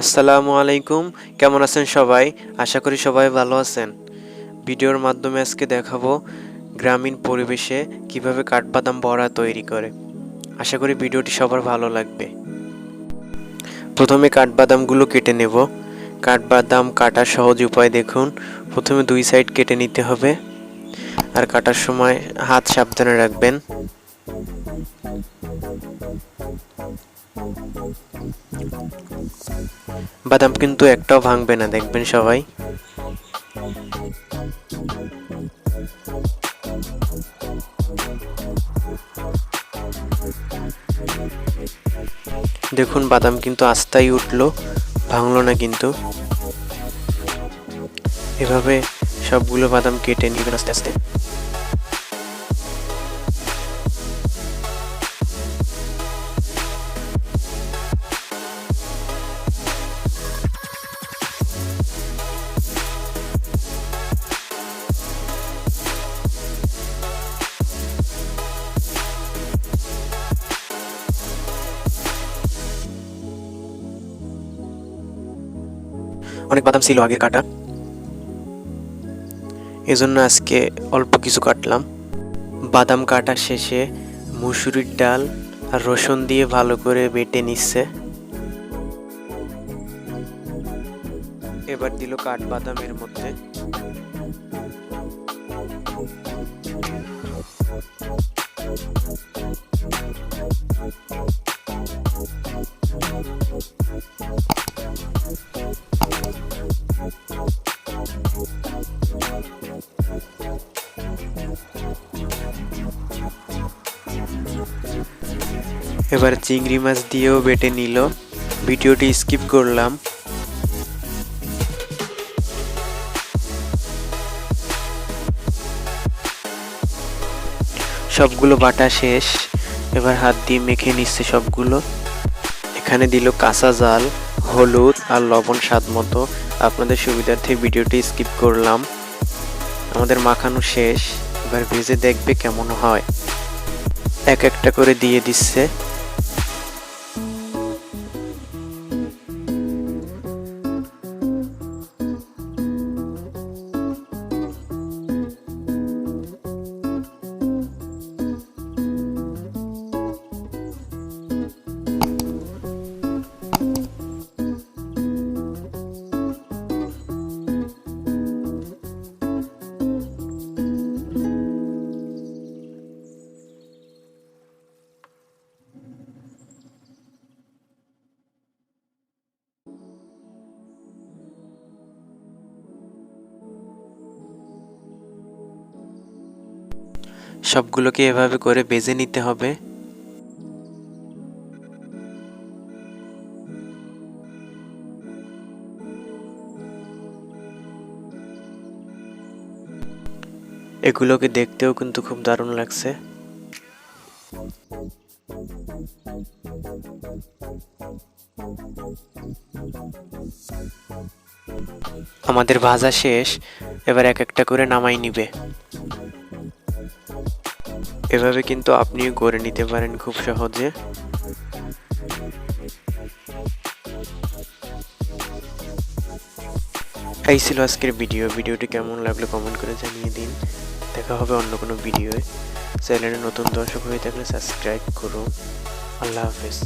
আসসালামু আলাইকুম। কেমন আছেন সবাই? আশা করি সবাই ভালো আছেন। ভিডিওর মাধ্যমে আজকে দেখাবো গ্রামীণ পরিবেশে কিভাবে কাঠবাদাম বড়া তৈরি করে। আশা করি ভিডিওটি সবার ভালো লাগবে। প্রথমে কাঠবাদামগুলো কেটে নেব। কাঠবাদাম কাটার সহজ উপায় দেখুন। প্রথমে দুই সাইড কেটে নিতে হবে, আর কাটার সময় হাত সাবধানে রাখবেন। বাদাম কিন্তু একটাও ভাঙবে না, দেখবেন সবাই। দেখুন বাদাম কিন্তু আস্তাই উঠলো, ভাঙলো না কিন্তু। এভাবে সবগুলো বাদাম কেটে নেবেন আস্তে আস্তে। অনেক বাদাম ছিল আগে কাটা, এজন্য আজকে অল্প কিছু কাটলাম। বাদাম কাটা শেষে মুসুরির ডাল আর রসুন দিয়ে ভালো করে বেটে নিচ্ছে। এবার দিল কাঠবাদামের মধ্যে। এবার চিংড়ি মাছ দিয়েও বেটে নিল। ভিডিওটি স্কিপ করলাম। সবগুলো বাটা শেষ, এবার হাত দিয়ে মেখে নিচ্ছে সবগুলো। এখানে দিল কাঁচা জাল, হলুদ আর লবণ স্বাদ মতো। আপনাদের সুবিধার্থে ভিডিওটি স্কিপ করলাম। আমাদের মাখানো শেষ, এবার ভেজে দেখবে কেমন হয়। এক একটা করে দিয়ে দিচ্ছে। সবগুলোকে এভাবে করে ভেজে নিতে হবে। এগুলোকে দেখতেও কিন্তু খুব দারুণ লাগছে। আমাদের ভাজা শেষ, এবার এক একটা করে নামাই নিবে। এভাবে কিন্তু আপনিও করে নিতে পারেন খুব সহজে। এই ছিল আজকের ভিডিওটি কেমন লাগলো কমেন্ট করে জানিয়ে দিন। দেখা হবে অন্য কোনো ভিডিওয়ে। চ্যানেলে নতুন দর্শক হয়ে থাকলে সাবস্ক্রাইব করুন। আল্লাহ হাফেজ।